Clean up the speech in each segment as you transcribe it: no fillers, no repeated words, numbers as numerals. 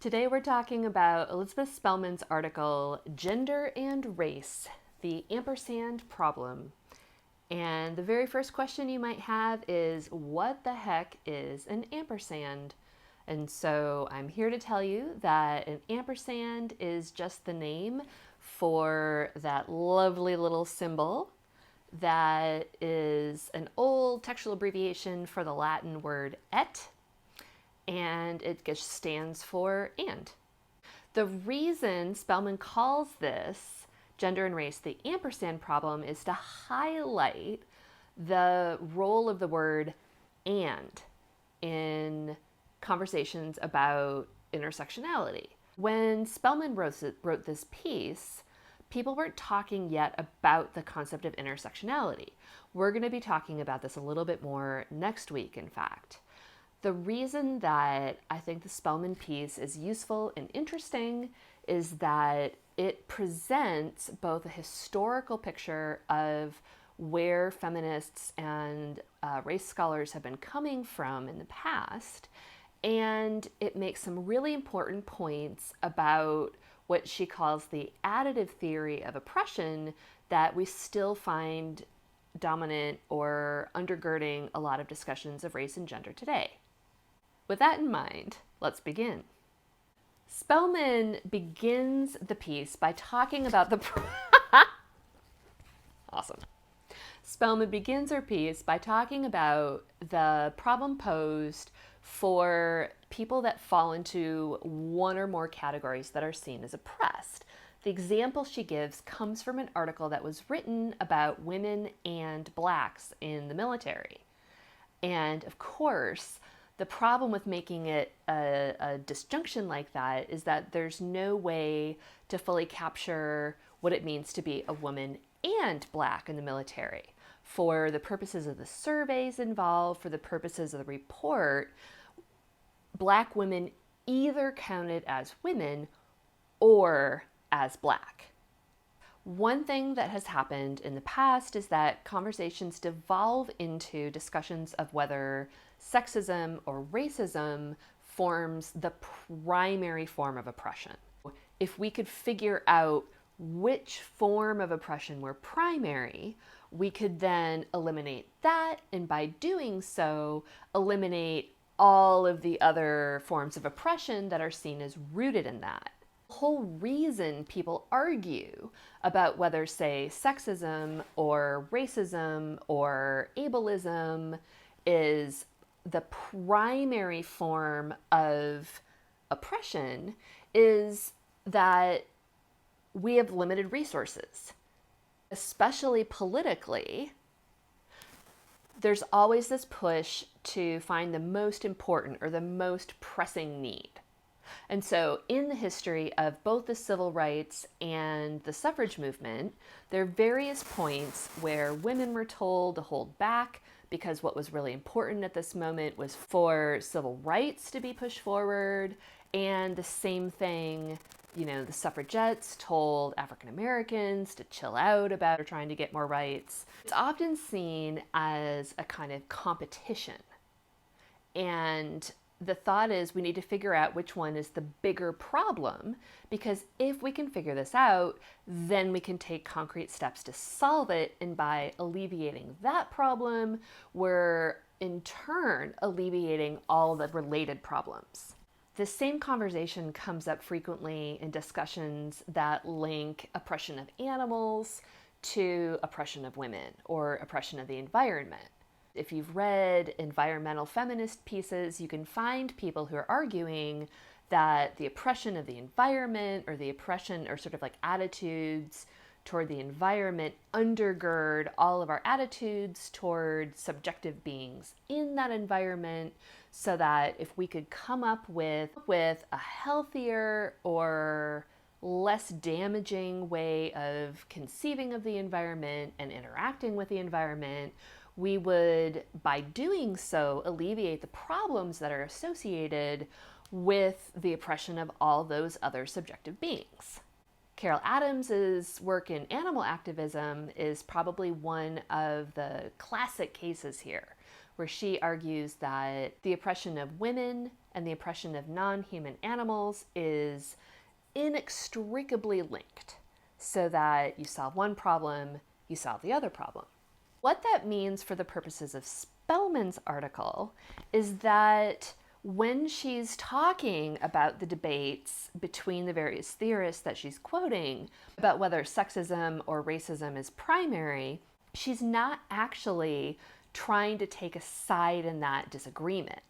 Today we're talking about Elizabeth Spelman's article, Gender and Race, the Ampersand Problem. And the very first question you might have is, what the heck is an ampersand? And so I'm here to tell you that an ampersand is just the name for that lovely little symbol that is an old textual abbreviation for the Latin word et, and it just stands for and. The reason Spelman calls this gender and race the ampersand problem is to highlight the role of the word and in conversations about intersectionality. When Spelman wrote this piece, people weren't talking yet about the concept of intersectionality. We're going to be talking about this a little bit more next week, in fact. The reason that I think the Spelman piece is useful and interesting is that it presents both a historical picture of where feminists and race scholars have been coming from in the past, and it makes some really important points about what she calls the additive theory of oppression that we still find dominant or undergirding a lot of discussions of race and gender today. With that in mind, let's begin. Spelman begins the piece by talking about the awesome. Spelman begins her piece by talking about the problem posed for people that fall into one or more categories that are seen as oppressed. The example she gives comes from an article that was written about women and blacks in the military. And of course, the problem with making it a disjunction like that is that there's no way to fully capture what it means to be a woman and black in the military. For the purposes of the surveys involved, for the purposes of the report, black women either counted as women or as black. One thing that has happened in the past is that conversations devolve into discussions of whether sexism or racism forms the primary form of oppression. If we could figure out which form of oppression were primary, we could then eliminate that, and by doing so, eliminate all of the other forms of oppression that are seen as rooted in that. The whole reason people argue about whether, say, sexism or racism or ableism is the primary form of oppression is that we have limited resources. Especially politically, there's always this push to find the most important or the most pressing need. And so in the history of both the civil rights and the suffrage movement, there are various points where women were told to hold back because what was really important at this moment was for civil rights to be pushed forward. And the same thing, the suffragettes told African Americans to chill out about trying to get more rights. It's often seen as a kind of competition. And the thought is we need to figure out which one is the bigger problem, because if we can figure this out, then we can take concrete steps to solve it. And by alleviating that problem, we're in turn alleviating all the related problems. The same conversation comes up frequently in discussions that link oppression of animals to oppression of women or oppression of the environment. If you've read environmental feminist pieces, you can find people who are arguing that the oppression of the environment or the oppression or sort of like attitudes toward the environment undergird all of our attitudes toward subjective beings in that environment, so that if we could come up with a healthier or less damaging way of conceiving of the environment and interacting with the environment, we would, by doing so, alleviate the problems that are associated with the oppression of all those other subjective beings. Carol Adams's work in animal activism is probably one of the classic cases here, where she argues that the oppression of women and the oppression of non-human animals is inextricably linked, so that you solve one problem, you solve the other problem. What that means for the purposes of Spelman's article is that when she's talking about the debates between the various theorists that she's quoting about whether sexism or racism is primary, she's not actually trying to take a side in that disagreement.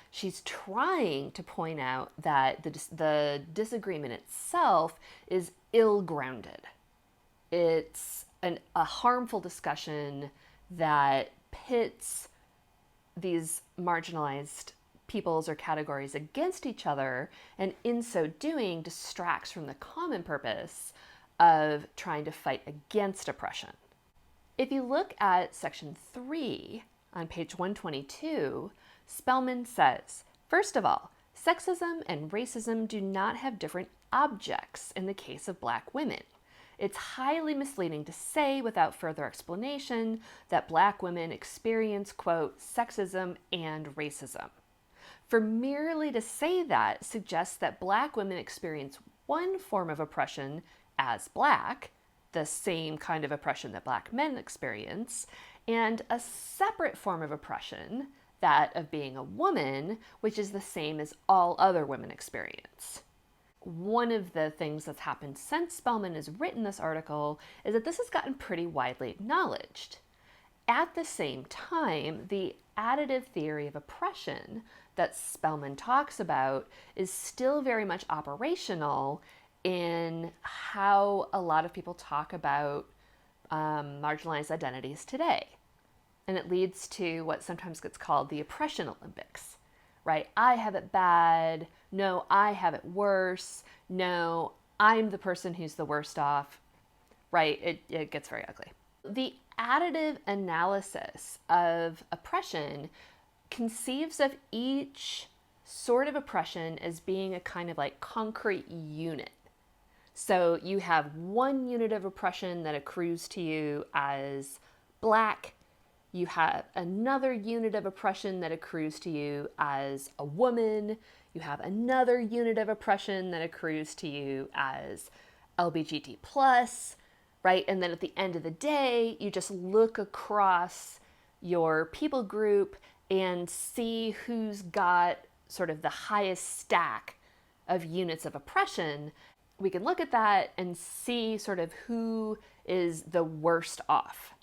She's trying to point out that the disagreement itself is ill-grounded. It's a harmful discussion that pits these marginalized peoples or categories against each other, and in so doing distracts from the common purpose of trying to fight against oppression. If you look at section 3 on page 122, Spelman says, first of all, sexism and racism do not have different objects in the case of Black women. It's highly misleading to say without further explanation that Black women experience, quote, sexism and racism. For merely to say that suggests that Black women experience one form of oppression as Black, the same kind of oppression that Black men experience, and a separate form of oppression, that of being a woman, which is the same as all other women experience. One of the things that's happened since Spelman has written this article is that this has gotten pretty widely acknowledged. At the same time, the additive theory of oppression that Spelman talks about is still very much operational in how a lot of people talk about marginalized identities today. And it leads to what sometimes gets called the oppression Olympics, right? I have it bad. No, I have it worse. No, I'm the person who's the worst off, right? It gets very ugly. The additive analysis of oppression conceives of each sort of oppression as being a kind of like concrete unit. So you have one unit of oppression that accrues to you as Black. You have another unit of oppression that accrues to you as a woman. You have another unit of oppression that accrues to you as LGBT plus, right? And then at the end of the day, you just look across your people group and see who's got sort of the highest stack of units of oppression. We can look at that and see sort of who is the worst off.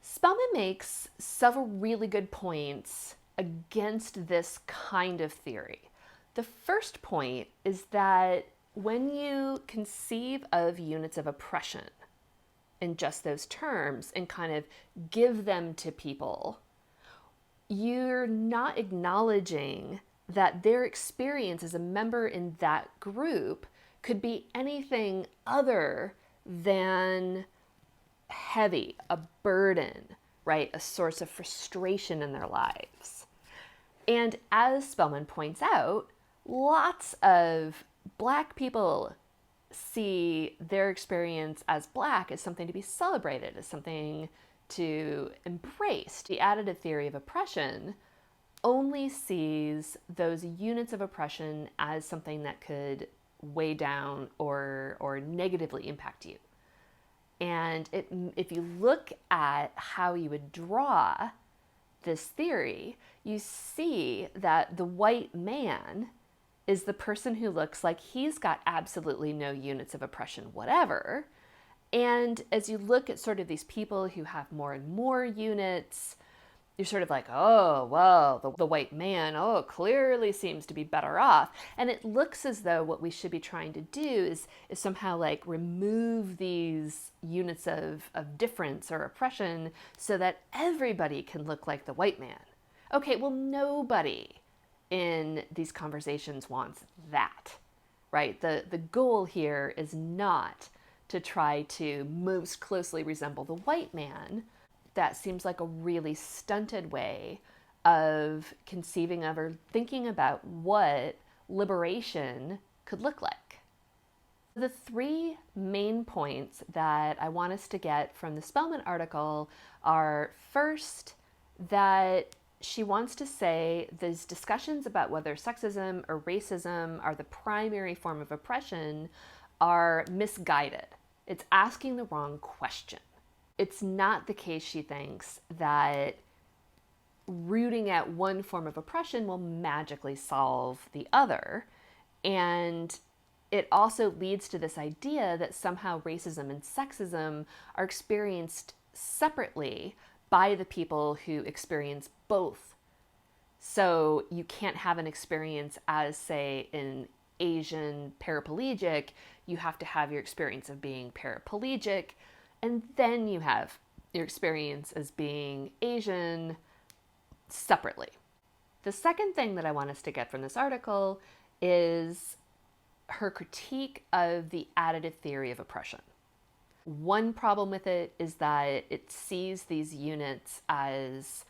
Spelman makes several really good points against this kind of theory. The first point is that when you conceive of units of oppression in just those terms and kind of give them to people, you're not acknowledging that their experience as a member in that group could be anything other than heavy, a burden, right? A source of frustration in their lives. And as Spelman points out, lots of Black people see their experience as Black as something to be celebrated, as something to embrace. The additive theory of oppression only sees those units of oppression as something that could weigh down or negatively impact you. And if you look at how you would draw this theory, you see that the white man is the person who looks like he's got absolutely no units of oppression whatever. And as you look at sort of these people who have more and more units, you're sort of like, oh, well, the white man, oh, clearly seems to be better off. And it looks as though what we should be trying to do is somehow like remove these units of difference or oppression so that everybody can look like the white man. Okay, well, nobody in these conversations wants that, right? The goal here is not to try to most closely resemble the white man. That seems like a really stunted way of conceiving of or thinking about what liberation could look like. The three main points that I want us to get from the Spelman article are, first, that she wants to say these discussions about whether sexism or racism are the primary form of oppression are misguided. It's asking the wrong question. It's not the case, she thinks, that rooting at one form of oppression will magically solve the other. And it also leads to this idea that somehow racism and sexism are experienced separately by the people who experience both. So you can't have an experience as, say, an Asian paraplegic. You have to have your experience of being paraplegic, and then you have your experience as being Asian separately. The second thing that I want us to get from this article is her critique of the additive theory of oppression. One problem with it is that it sees these units as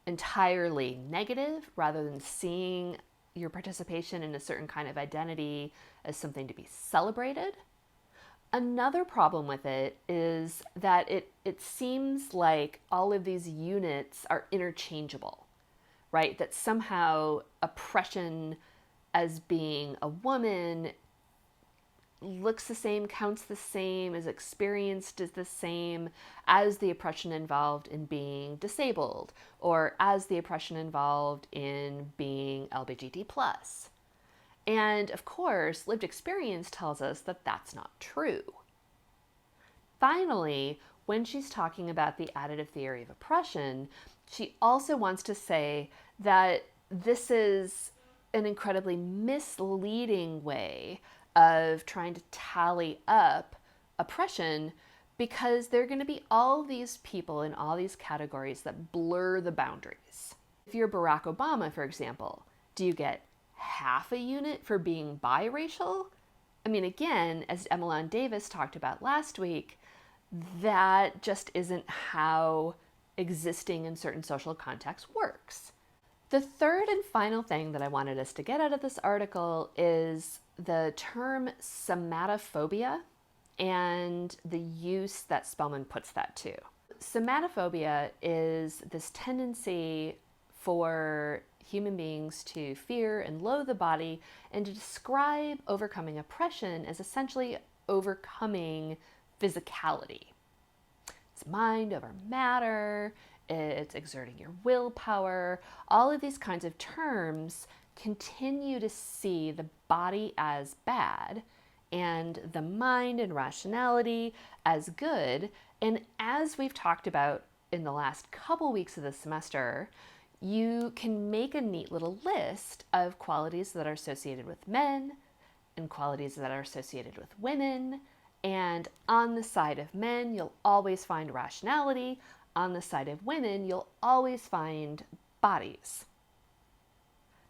entirely negative rather than seeing your participation in a certain kind of identity as something to be celebrated. Another problem with it is that it seems like all of these units are interchangeable, right? That somehow oppression as being a woman looks the same, counts the same, is experienced as the same as the oppression involved in being disabled, or as the oppression involved in being LGBT+. And of course, lived experience tells us that that's not true. Finally, when she's talking about the additive theory of oppression, she also wants to say that this is an incredibly misleading way of trying to tally up oppression, because there are going to be all these people in all these categories that blur the boundaries. If you're Barack Obama, for example, do you get half a unit for being biracial? I mean, again, as Emmeline Davis talked about last week, that just isn't how existing in certain social contexts works. The third and final thing that I wanted us to get out of this article is the term somatophobia and the use that Spelman puts that to. Somatophobia is this tendency for human beings to fear and loathe the body, and to describe overcoming oppression as essentially overcoming physicality. It's mind over matter, it's exerting your willpower. All of these kinds of terms continue to see the body as bad and the mind and rationality as good. And as we've talked about in the last couple weeks of the semester, you can make a neat little list of qualities that are associated with men and qualities that are associated with women. And on the side of men, you'll always find rationality. On the side of women, you'll always find bodies.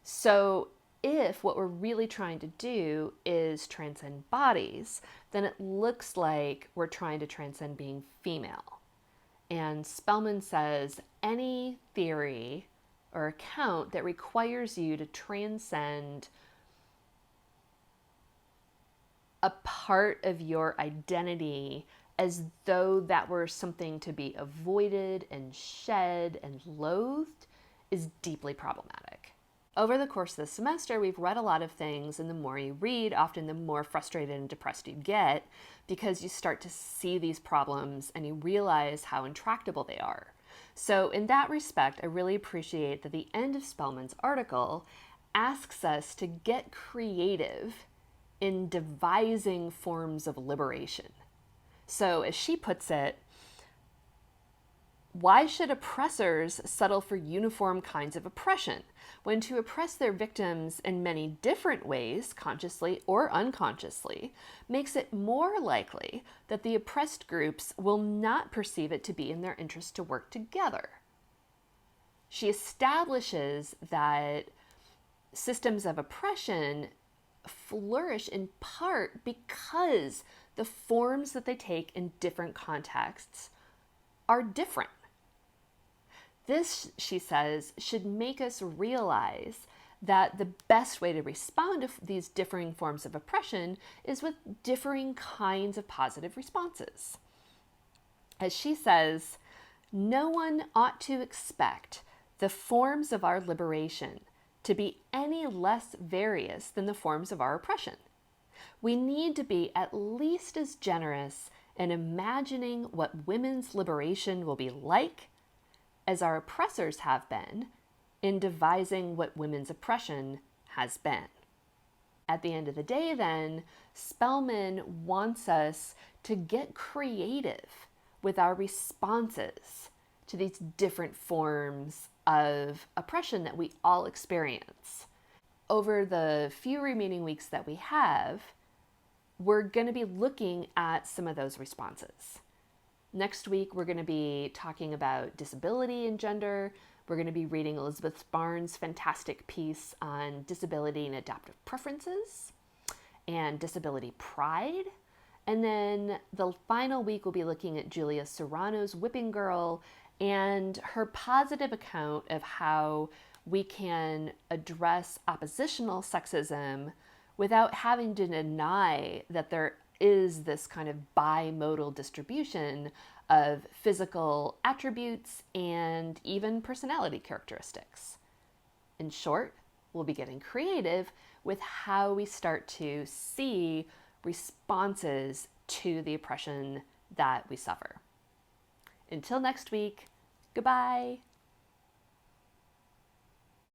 So if what we're really trying to do is transcend bodies, then it looks like we're trying to transcend being female. And Spelman says any theory or account that requires you to transcend a part of your identity as though that were something to be avoided and shed and loathed is deeply problematic. Over the course of the semester, we've read a lot of things, and the more you read, often the more frustrated and depressed you get, because you start to see these problems and you realize how intractable they are. So in that respect, I really appreciate that the end of Spelman's article asks us to get creative in devising forms of liberation. So as she puts it, why should oppressors settle for uniform kinds of oppression, when to oppress their victims in many different ways, consciously or unconsciously, makes it more likely that the oppressed groups will not perceive it to be in their interest to work together? She establishes that systems of oppression flourish in part because the forms that they take in different contexts are different. This, she says, should make us realize that the best way to respond to these differing forms of oppression is with differing kinds of positive responses. As she says, No one ought to expect the forms of our liberation to be any less various than the forms of our oppression. We need to be at least as generous in imagining what women's liberation will be like as our oppressors have been in devising what women's oppression has been. At the end of the day, then, Spelman wants us to get creative with our responses to these different forms of oppression that we all experience. Over the few remaining weeks that we have, we're going to be looking at some of those responses. Next week, we're going to be talking about disability and gender. We're going to be reading Elizabeth Spelman's fantastic piece on disability and adaptive preferences and disability pride. And then the final week, we'll be looking at Julia Serrano's Whipping Girl and her positive account of how we can address oppositional sexism without having to deny that there is this kind of bimodal distribution of physical attributes and even personality characteristics. In short, we'll be getting creative with how we start to see responses to the oppression that we suffer. Until next week, goodbye.